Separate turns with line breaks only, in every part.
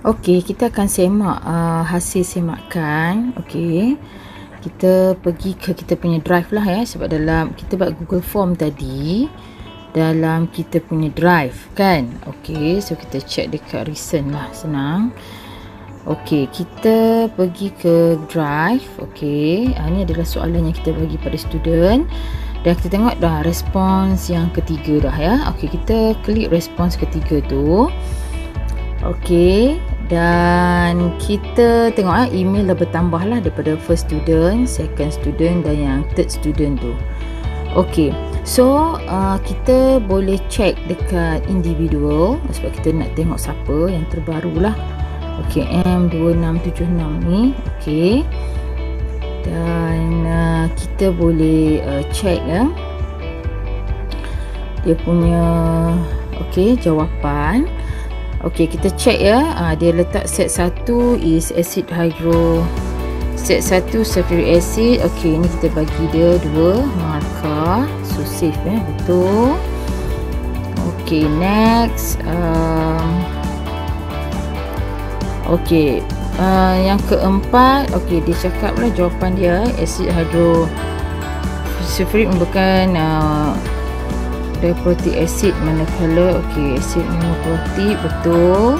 Okey, kita akan semak hasil semakan. Okey, kita pergi ke kita punya drive lah ya, sebab dalam kita buat Google Form tadi dalam kita punya drive kan. Okey, so kita check dekat recent lah, senang. Okey, kita pergi ke drive. Okey, ini adalah soalan yang kita bagi pada student. Dan kita tengok dah respons yang ketiga dah ya. Okey, kita klik respons ketiga tu. Okey, dan kita tengok email dah bertambah lah daripada first student, second student dan yang third student tu. Okey, so kita boleh check dekat individual sebab kita nak tengok siapa yang terbaru lah. Okey, M2676 ni. Okey, dan kita boleh check ya dia punya jawapan. Okey, kita check ya. Dia letak set 1 is acid hydro, set 1 sulfuric acid. Okey, ni kita bagi dia 2 markah. So safe betul. Okey, next. Okey, yang keempat. Okey, dia cakap lah jawapan dia acid hydro sulfuric merupakan diprotic acid manakala acid monoprotic, betul.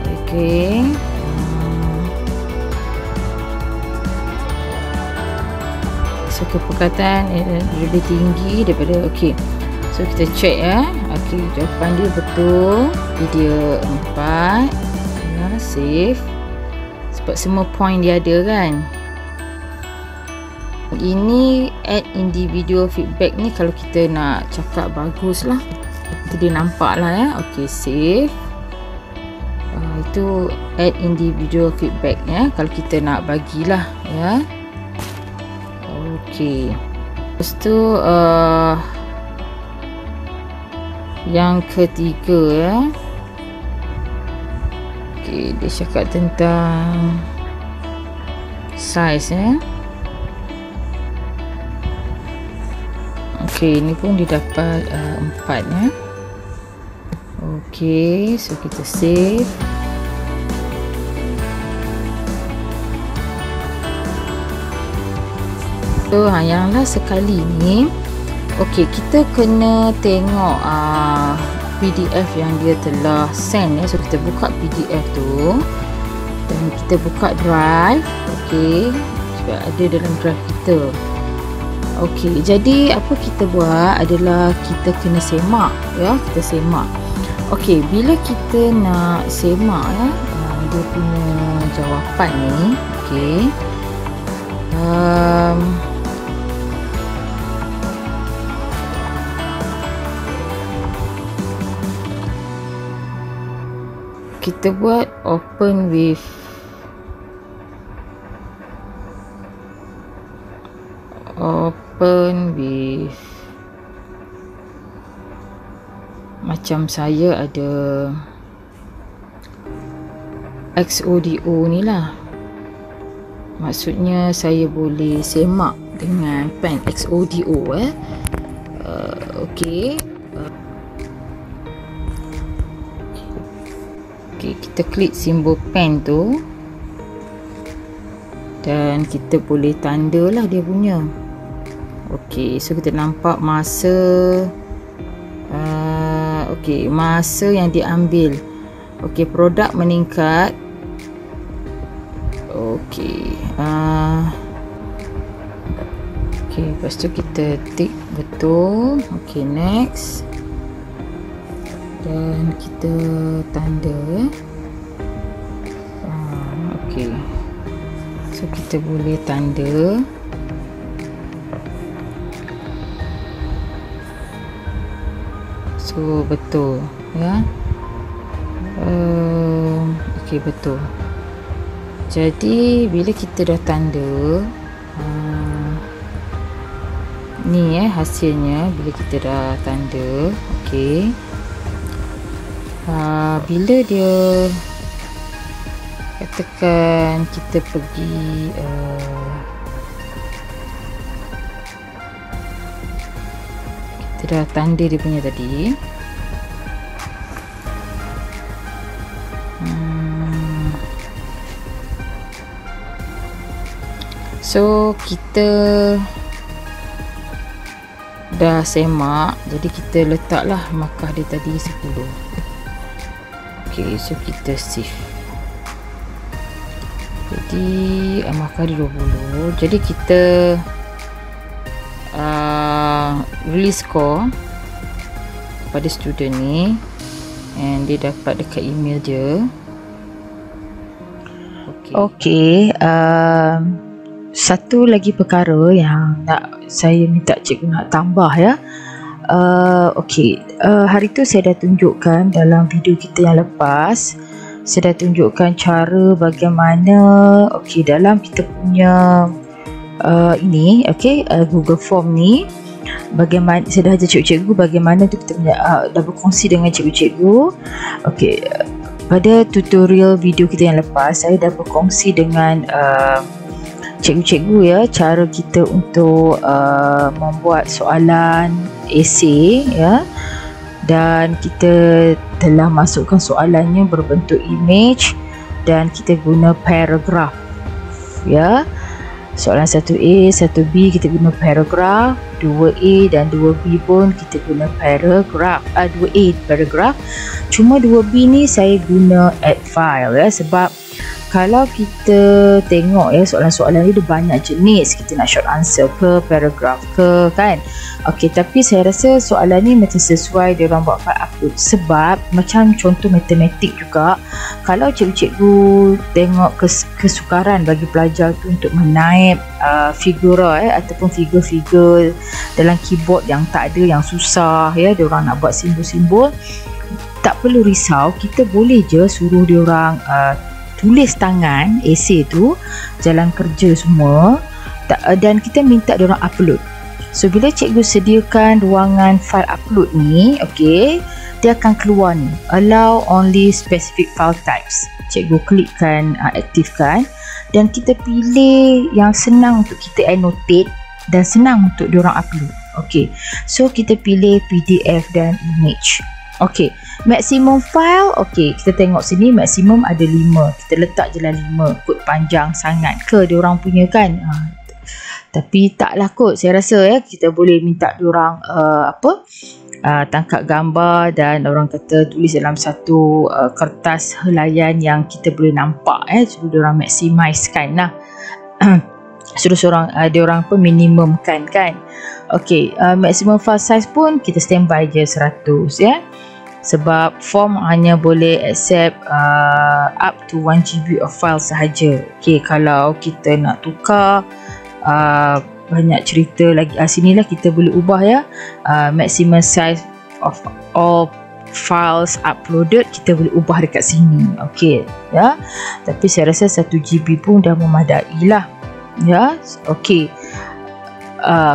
Okey, so kepekatan lebih tinggi daripada so kita check ya. Okey, jawapan dia betul. Dia 4 ya, safe sebab semua point dia ada kan. Ini add individual feedback ni kalau kita nak cakap bagus lah, dia nampak lah ya. Okey, save. Itu add individual feedback ya, kalau kita nak bagilah ya. Okey, lepas tu yang ketiga ya. Okey, dia cakap tentang size ya. Okey, ni pun dia dapat 4 ya. Okey, so kita save. So yang last sekali ni, okey, kita kena tengok PDF yang dia telah send ya. So kita buka PDF tu dan kita buka drive. Okey, sebab ada dalam drive kita. Okey, jadi apa kita buat adalah kita kena semak ya, kita semak. Okey, bila kita nak semak ya dia punya jawapan ni, okey. Kita buat open with macam saya ada XODO ni lah, maksudnya saya boleh semak dengan pen XODO okey. Okey, kita klik simbol pen tu dan kita boleh tanda lah dia punya. Okey, so kita nampak masa masa yang diambil. Okey, produk meningkat. Okey, lepas tu kita tick betul. Okey, next. Dan kita tanda okey, so kita boleh tanda. So betul ya. Okey, betul. Jadi bila kita dah tanda ni hasilnya bila kita dah tanda. Okey, bila dia katakan kita pergi kita dah tanda dia punya tadi. So kita dah semak, jadi kita letaklah markah dia tadi 10. ok, so kita save. Jadi markah dia 20. Jadi kita release score pada student ni, and dia dapat dekat email dia. Okey, satu lagi perkara yang nak saya minta cikgu nak tambah ya. Hari tu saya dah tunjukkan dalam video kita yang lepas, saya dah tunjukkan cara bagaimana dalam kita punya ini Google Form ni, bagaimana saya dah ajar cikgu-cikgu bagaimana tu kita punya dah berkongsi dengan cikgu-cikgu. Pada tutorial video kita yang lepas, saya dah berkongsi dengan cikgu-cikgu ya, cara kita untuk membuat soalan esei ya, dan kita telah masukkan soalannya berbentuk image dan kita guna paragraf ya. Soalan 1A, 1B kita guna paragraf, 2A dan 2B pun kita guna paragraf. 2A paragraf, cuma 2B ni saya guna add file ya, sebab kalau kita tengok ya, soalan-soalan ni ada banyak jenis, kita nak short answer ke, paragraf ke kan. Tapi saya rasa soalan ni macam sesuai dia orang buat file upload, sebab macam contoh matematik juga, kalau cikgu-cikgu tengok kesukaran bagi pelajar tu untuk menaip figura ataupun figure-figure dalam keyboard yang tak ada, yang susah ya, dia orang nak buat simbol-simbol, tak perlu risau, kita boleh je suruh dia orang tulis tangan esei tu, jalan kerja semua, dan kita minta dia orang upload. So bila cikgu sediakan ruangan file upload ni, dia akan keluar ni, allow only specific file types. Cikgu klikkan aktifkan, dan kita pilih yang senang untuk kita annotate dan senang untuk dia orang upload. So kita pilih PDF dan image. Maximum file, kita tengok sini maksimum ada 5, kita letak je lah 5, kot panjang sangat ke diorang punya kan. Tapi taklah kot, saya rasa ya, kita boleh minta diorang tangkap gambar dan orang kata tulis dalam satu kertas helaian yang kita boleh nampak suruh diorang maximizekan lah. Suruh diorang pun minimumkan kan. Maximum file size pun kita standby je 100 ya, sebab form hanya boleh accept up to 1 GB of file sahaja. Kalau kita nak tukar banyak cerita lagi, sinilah kita boleh ubah ya, maximum size of all files uploaded kita boleh ubah dekat sini. Ya, tapi saya rasa 1 GB pun dah memadai lah ya.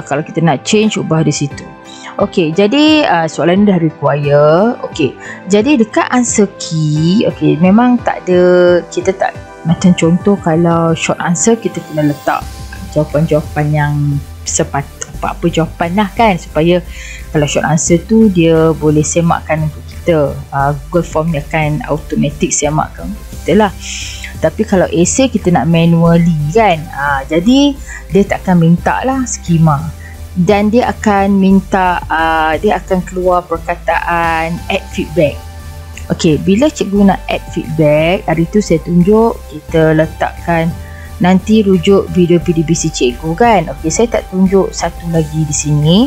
Kalau kita nak change, ubah di situ. Jadi soalan ni dah require. Jadi dekat answer key, memang tak ada, kita tak, macam contoh kalau short answer kita kena letak jawapan-jawapan yang apa jawapan lah kan, supaya kalau short answer tu dia boleh semakkan untuk kita. Google Form ni akan automatic semakkan untuk kita lah. Tapi kalau essay kita nak manually kan, jadi dia takkan minta lah skema, dan dia akan minta dia akan keluar perkataan add feedback. Bila cikgu nak add feedback, hari tu saya tunjuk kita letakkan nanti rujuk video PDBC cikgu kan. Saya tak tunjuk satu lagi di sini.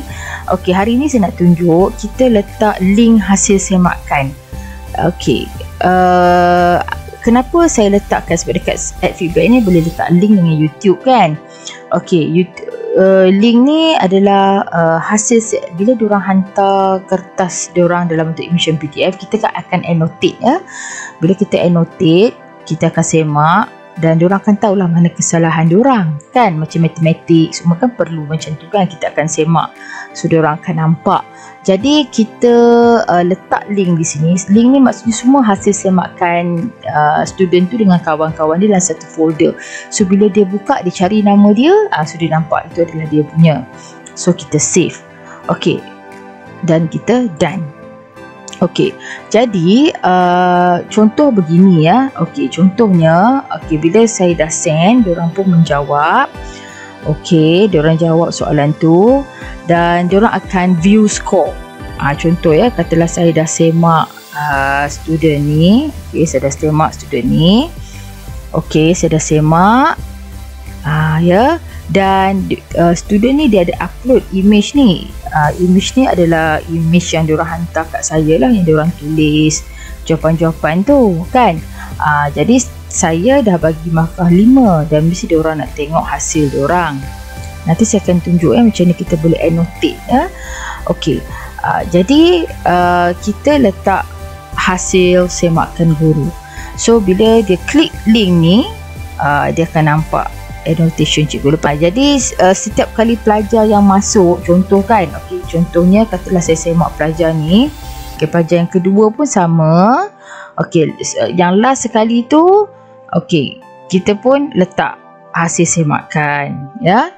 Hari ni saya nak tunjuk kita letak link hasil semakan. Kenapa saya letakkan, sebab dekat add feedback ni boleh letak link dengan YouTube kan. Link ni adalah hasil bila diorang hantar kertas diorang dalam bentuk image PDF, kita akan annotate ya. Bila kita annotate, kita akan semak dan diorang akan tahulah mana kesalahan diorang kan. Macam matematik semua kan perlu macam tu kan, kita akan semak, so diorang akan nampak. Jadi kita letak link di sini. Link ni maksudnya semua hasil semakan student tu dengan kawan-kawan dia dalam satu folder. So bila dia buka, dia cari nama dia, so dia nampak itu adalah dia punya. So kita save. Dan kita done. Jadi contoh begini ya. Contohnya bila saya dah send, diorang pun menjawab. Okey, diorang jawab soalan tu dan diorang akan view score. Contoh ya, katalah saya dah semak student ni. Okey, saya dah semak student ni. Okey, saya dah semak. Ya, dan student ni dia ada upload image ni. Image ni adalah image yang diorang hantar kat saya lah, yang diorang tulis jawapan-jawapan tu kan. Jadi saya dah bagi markah 5 dan mesti diorang nak tengok hasil diorang. Nanti saya akan tunjuk macam ni kita boleh annotate ya. Okey. Jadi kita letak hasil semakan guru. So bila dia klik link ni, dia akan nampak annotation cikgu lepas. Jadi setiap kali pelajar yang masuk, contoh kan, okey, contohnya katalah saya semak pelajar ni. Okey, pelajar yang kedua pun sama. Okey, yang last sekali tu, okey, kita pun letak hasil semakan ya.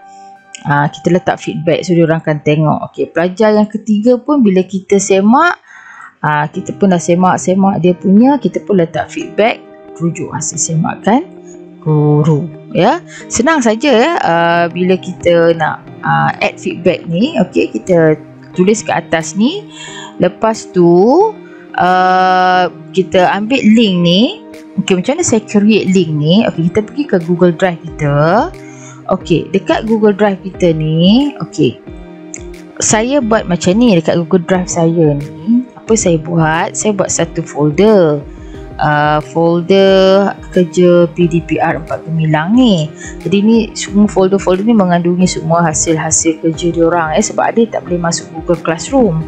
Kita letak feedback so diorang akan tengok. Okey, pelajar yang ketiga pun bila kita semak, kita pun dah semak dia punya, kita pun letak feedback, rujuk hasil semakan guru ya. Senang saja ya. Bila kita nak add feedback ni, okey, kita tulis kat atas ni. Lepas tu kita ambil link ni. Okey, macam mana saya create link ni? Okey, kita pergi ke Google Drive kita. Okey, dekat Google Drive kita ni, okey, saya buat macam ni dekat Google Drive saya ni. Apa saya buat? Saya buat satu folder. Folder kerja PDPR 4 Gemilang ni. Jadi ni semua folder-folder ni mengandungi semua hasil-hasil kerja diorang sebab ada tak boleh masuk Google Classroom.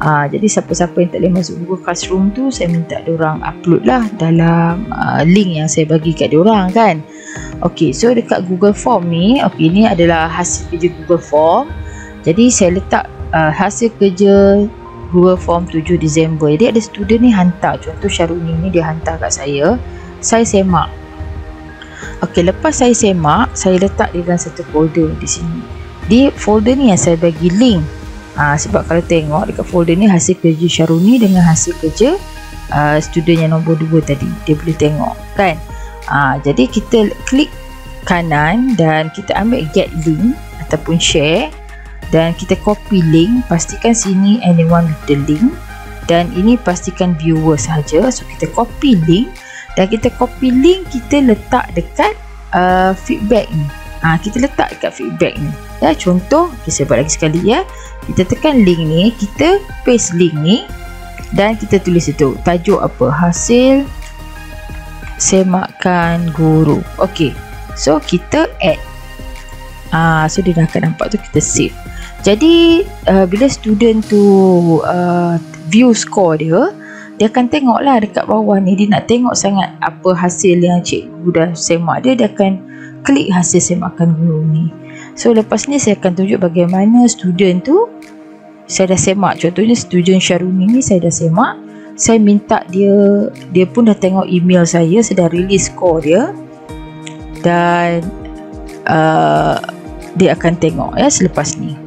Jadi siapa-siapa yang tak boleh masuk Google Classroom tu, saya minta diorang upload lah dalam link yang saya bagi kat diorang kan. Okey, so dekat Google Form ni, okey, ni adalah hasil kerja Google Form. Jadi saya letak hasil kerja Google Form 7 Disember. Jadi ada student ni hantar, contoh Syaruni ni dia hantar kat saya semak. Okey, lepas saya semak, saya letak di dalam satu folder di sini. Di folder ni yang saya bagi link. Sebab kalau tengok dekat folder ni hasil kerja Syaruni dengan hasil kerja student yang nombor 2 tadi, dia boleh tengok kan. Jadi kita klik kanan dan kita ambil get link ataupun share dan kita copy link. Pastikan sini anyone with the link dan ini pastikan viewer sahaja. So kita copy link dan kita copy link, kita letak dekat feedback ni. Kita letak dekat feedback ni ya. Contoh, saya buat lagi sekali ya. Kita tekan link ni, kita paste link ni dan kita tulis itu tajuk apa, hasil semakan guru. Okey, so kita add. So dia dah akan nampak tu, kita save. Jadi bila student tu view score dia akan tengok lah dekat bawah ni. Dia nak tengok sangat apa hasil yang cikgu dah semak dia akan klik hasil semakan guru ni. So lepas ni saya akan tunjuk bagaimana student tu saya dah semak. Contohnya student Syaruni ni saya dah semak. Saya minta dia pun dah tengok email saya dah release score dia dan dia akan tengok ya selepas ni.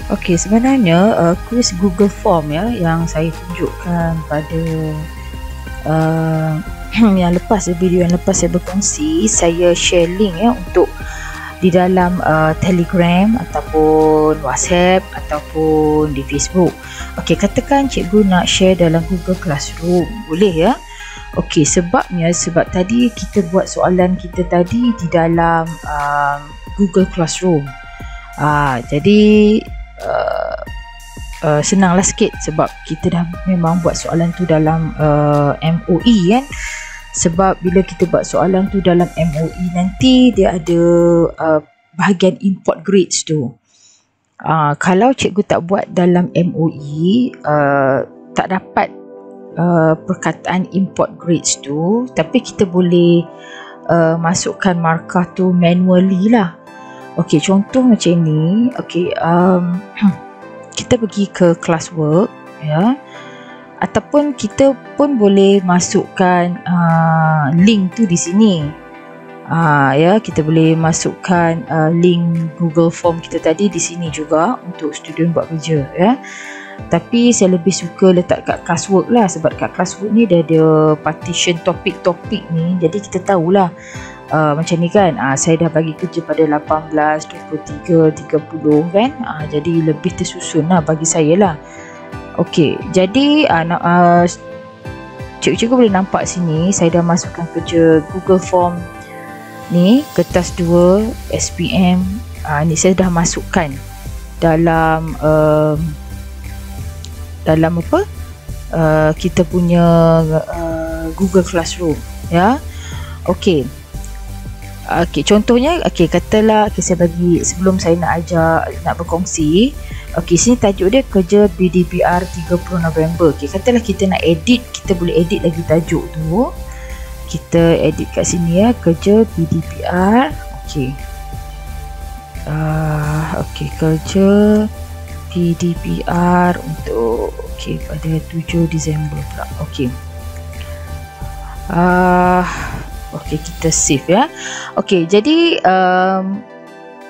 Okey, sebenarnya kuis Google Form ya yang saya tunjukkan pada yang lepas, video yang lepas saya berkongsi, saya share link ya untuk di dalam Telegram ataupun WhatsApp ataupun di Facebook. Okey, katakan cikgu nak share dalam Google Classroom, boleh ya. Okey, sebab tadi kita buat soalan kita tadi di dalam Google Classroom. Jadi senanglah sikit sebab kita dah memang buat soalan tu dalam MOE kan. Sebab bila kita buat soalan tu dalam MOE nanti dia ada bahagian import grades tu. Kalau cikgu tak buat dalam MOE, tak dapat perkataan import grades tu, tapi kita boleh masukkan markah tu manually lah. Okey, contoh macam ni. Okey, kita pergi ke classwork ya, ataupun kita pun boleh masukkan link tu di sini. Ya, kita boleh masukkan link Google Form kita tadi di sini juga untuk student buat kerja ya. Tapi saya lebih suka letak kat classwork lah, sebab kat classwork ni dia ada partition topik-topik ni, jadi kita tahulah macam ni kan. Saya dah bagi kerja pada 18, 23, 30 kan. Jadi lebih tersusun lah bagi saya lah. Okey, jadi cikgu-cikgu boleh nampak sini saya dah masukkan kerja Google Form ni, kertas 2 SPM. Ni saya dah masukkan dalam apa? Kita punya Google Classroom ya. Okey. Okey, contohnya katalah saya bagi sebelum saya nak berkongsi. Okey, sini tajuk dia kerja BDPR 30 November. Okey, katalah kita nak edit, kita boleh edit lagi tajuk tu. Kita edit kat sini ya, kerja BDPR. Okey. Okey, kerja PDPR untuk pada 7 Disember pula. Okey. Okey, kita save ya. Okey, jadi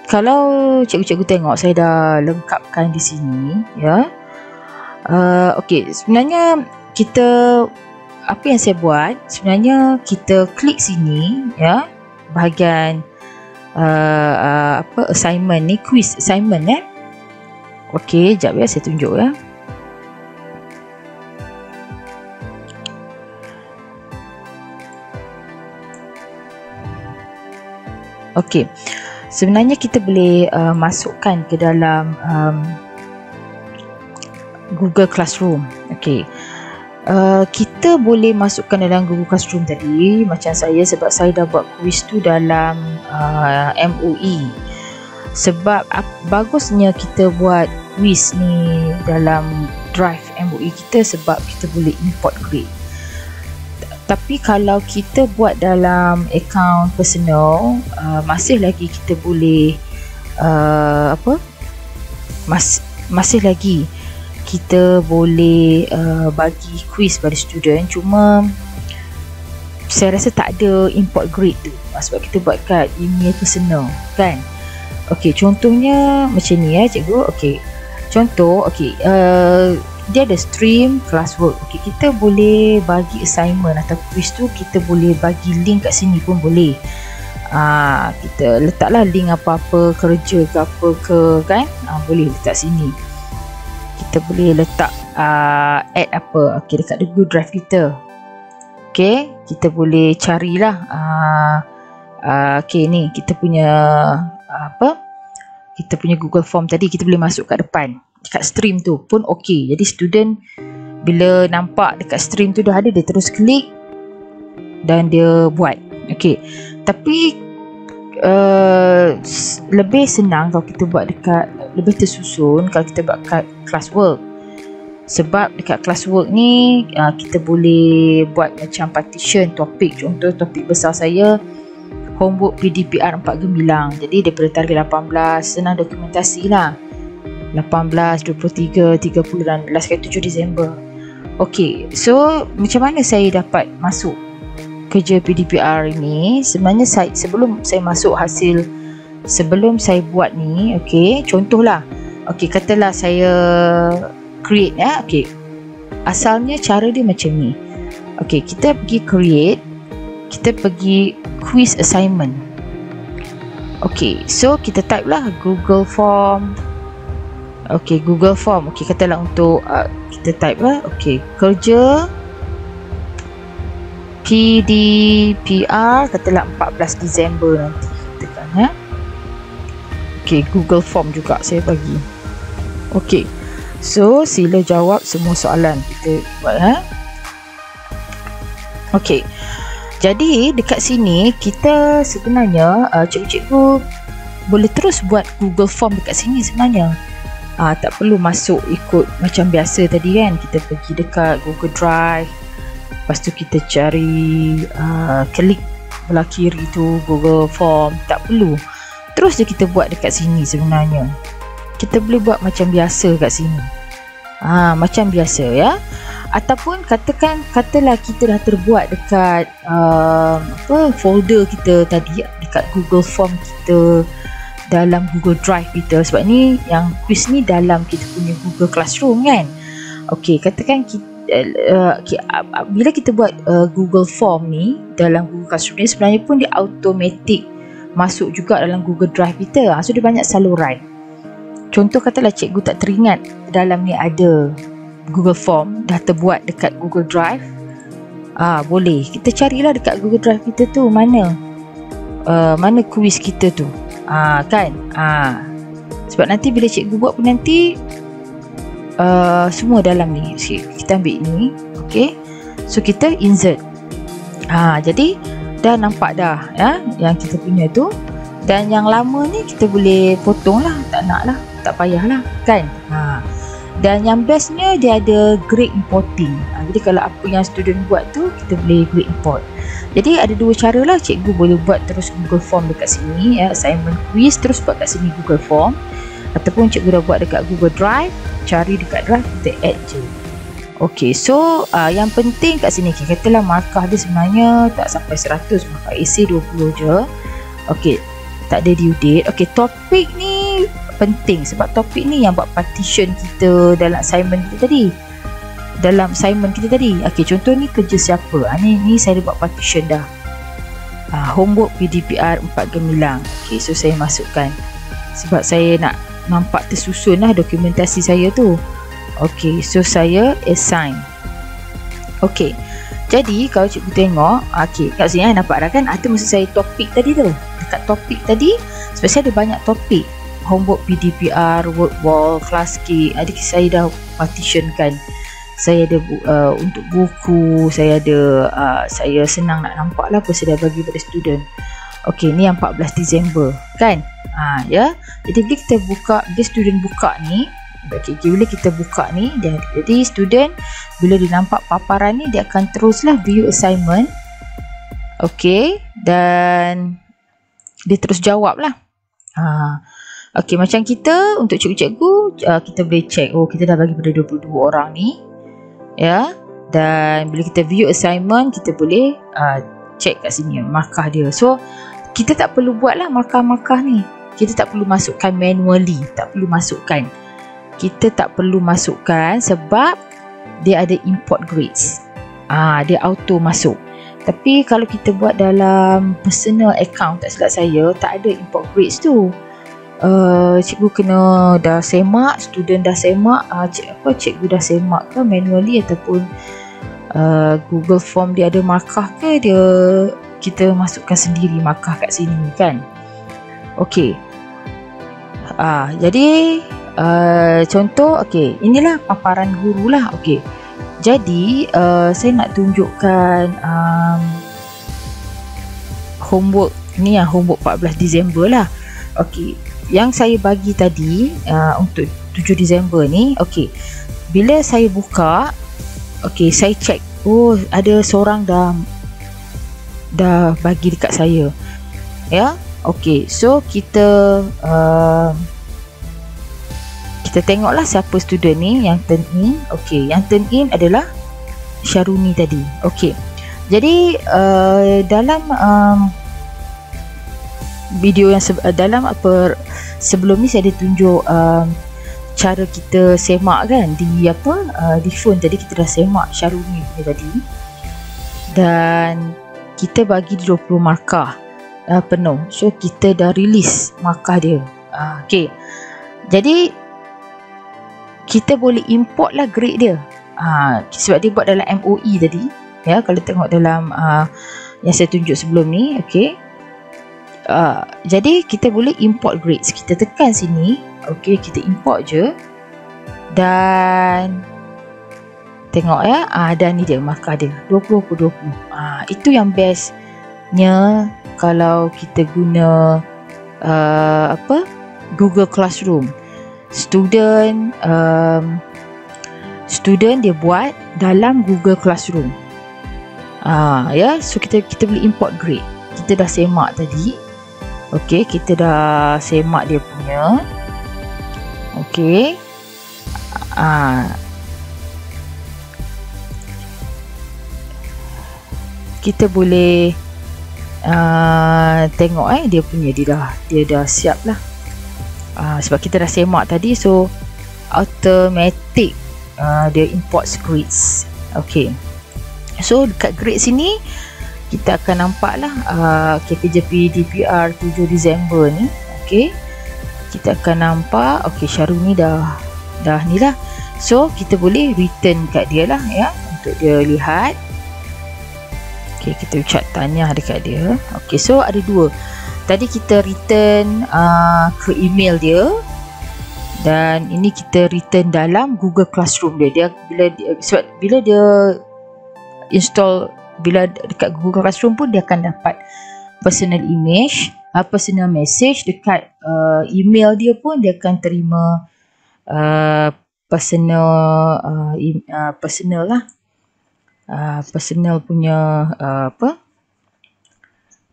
kalau cikgu-cikgu tengok saya dah lengkapkan di sini ya. Okey, sebenarnya apa yang saya buat, sebenarnya kita klik sini ya, bahagian assignment ni, quiz assignment ya. Okey, jap ya, saya tunjuk ya. Okey, sebenarnya kita boleh masukkan ke dalam Google Classroom. Okey, kita boleh masukkan dalam Google Classroom tadi macam saya, sebab saya dah buat quiz tu dalam MOE. Sebab bagusnya kita buat quiz ni dalam drive MOE kita, sebab kita boleh import grade. Tapi kalau kita buat dalam akaun personal, masih lagi kita boleh masih lagi kita boleh bagi quiz pada student. Cuma saya rasa tak ada import grade tu, sebab kita buat kat email personal kan. Okey, contohnya macam ni ya cikgu. Okey, contoh dia ada stream classwork. Okey, kita boleh bagi assignment atau quiz tu, kita boleh bagi link kat sini pun boleh. Kita letaklah link apa-apa kerja ke apa ke kan. Boleh letak sini. Kita boleh letak add apa. Okey, dekat Google Drive kita. Okey, kita boleh carilah okey, ni kita punya kita punya Google Form tadi, kita boleh masuk kat depan dekat stream tu pun okey. Jadi student bila nampak dekat stream tu dah ada, dia terus klik dan dia buat. Okey, tapi lebih senang kalau kita buat dekat, lebih tersusun kalau kita buat kat classwork. Sebab dekat classwork ni kita boleh buat macam partition topik. Contoh topik besar saya homework PDPR 4 gemilang. Jadi daripada tarikh 18, senang dokumentasi lah. 18, 23, 30 dan last kali 7 Disember. Okey, so macam mana saya dapat masuk kerja PDPR ini? Sebenarnya sebelum saya masuk hasil, sebelum saya buat ni, okey, contohlah. Okey, katalah saya create ya. Okey, asalnya cara dia macam ni. Okey, kita pergi create, kita pergi quiz assignment. Okey, so kita type lah Google Form. Okey, Google Form. Okey, katalah untuk kita type lah. Okey, kerja PDPR katalah 14 Disember nanti. Tekan ya. Okey, Google Form juga saya bagi. Okey. So, sila jawab semua soalan kita buat Okey. Jadi dekat sini kita sebenarnya cikgu-cikgu boleh terus buat Google Form dekat sini sebenarnya. Tak perlu masuk ikut macam biasa tadi kan. Kita pergi dekat Google Drive. Lepas tu kita cari klik belah kiri tu Google Form. Tak perlu. Terus je kita buat dekat sini sebenarnya. Kita boleh buat macam biasa kat sini. Macam biasa ya. Ataupun katalah kita dah terbuat dekat folder kita tadi dekat Google Form kita dalam Google Drive kita. Sebab ni yang quiz ni dalam kita punya Google Classroom kan. Okey, katakan kita bila kita buat Google Form ni dalam Google Classroom ni, sebenarnya pun dia automatic masuk juga dalam Google Drive kita. So dia banyak saluran. Contoh katalah cikgu tak teringat dalam ni ada Google Form dah terbuat dekat Google Drive, boleh kita carilah dekat Google Drive kita tu mana kuis kita tu, kan. Sebab nanti bila cikgu buat pun nanti semua dalam ni. Kita ambil ni, okey. So kita insert. Jadi dah nampak dah ya yang kita punya tu. Dan yang lama ni kita boleh potong lah, tak nak lah, tak payah lah kan. Dan yang bestnya dia ada grade importing. Jadi kalau apa yang student buat tu kita boleh grade import. Jadi ada dua cara lah cikgu boleh buat terus Google Form dekat sini ya, assignment quiz terus buat kat sini Google Form. Ataupun cikgu dah buat dekat Google Drive, cari dekat Drive kita add je. Okey, so yang penting kat sini katalah markah dia sebenarnya tak sampai 100, markah essay 20 je. Okey, tak ada due date. Okey, topik ni penting sebab topik ni yang buat partition kita dalam assignment kita tadi. Okey, contoh ni kerja siapa. Ni saya dah buat partition dah. Homework PDPR 4 gemilang. Okey, so saya masukkan sebab saya nak nampak tersusun lah dokumentasi saya tu. Okey, so saya assign. Okey, jadi kalau cikgu tengok, okey, kat sini nampak dah kan, ada maksud saya topik tadi tu. Dekat topik tadi, sebab saya ada banyak topik. Homework PDPR, work wall, class K. Adik saya dah partitionkan. Saya ada untuk buku, saya ada saya senang nak nampak lah apa saya dah bagi pada student. Okey, ni yang 14 Disember kan. Ya. Jadi bila kita buka, bila student buka ni, bila kita buka ni, jadi student bila dia nampak paparan ni dia akan teruslah view assignment. Okey, dan dia terus jawab lah. Okey, macam kita untuk cikgu-cikgu kita boleh check, kita dah bagi pada 22 orang ni ya. Dan bila kita view assignment kita boleh check kat sini markah dia. So kita tak perlu buat lah markah-markah ni, kita tak perlu masukkan manually, kita tak perlu masukkan sebab dia ada import grades. Dia auto masuk. Tapi kalau kita buat dalam personal account, tak silap saya tak ada import grades tu. Cikgu kena dah semak, student dah semak, cikgu dah semak ke manually ataupun Google Form dia ada markah ke, dia kita masukkan sendiri markah kat sini kan. Okey. Jadi contoh, okey, inilah paparan guru lah. Okey. Jadi saya nak tunjukkan homework ni, yang homework 14 Disember lah. Okey, yang saya bagi tadi untuk 7 Disember ni. Okey, bila saya buka, okey, saya check, ada seorang dah bagi dekat saya ya. Okey, so kita tengoklah siapa student ni yang turn in. Okey, yang turn in adalah Syaruni tadi. Okey, jadi dalam video yang sebelum ni saya ada tunjuk cara kita semak kan di phone tadi. Kita dah semak Syaruni tadi dan kita bagi 20 markah penuh. So kita dah release markah dia. Okey, jadi kita boleh import lah grade dia. Sebab dia buat dalam MOE tadi ya. Kalau tengok dalam yang saya tunjuk sebelum ni, okey, Jadi kita boleh import grades. Kita tekan sini, okey, kita import je. Dan tengok ya, dan ni dia markah dia 20/20. Itu yang bestnya kalau kita guna Google Classroom. Student dia buat dalam Google Classroom. Ya, so kita boleh import grade. Kita dah semak tadi. Okey, kita dah semak dia punya. Okey. Kita boleh tengok dia punya dia dah siap lah. Sebab kita dah semak tadi, so automatic dia import grades. Okey. So dekat grade sini kita akan nampak lah KPJP DPR 7 Disember ni. Okey, kita akan nampak. Okey, Syaruni dah ni lah. So kita boleh return kat dia lah ya, untuk dia lihat. Okey, kita ucap tahniah dekat dia. Okey, so ada dua. Tadi kita return ke email dia, dan ini kita return dalam Google Classroom dia. Bila dia install, bila dekat Google Classroom pun dia akan dapat personal message. Dekat email dia pun dia akan terima personal punya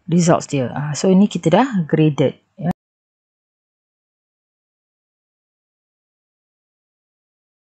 results dia. So ini kita dah graded.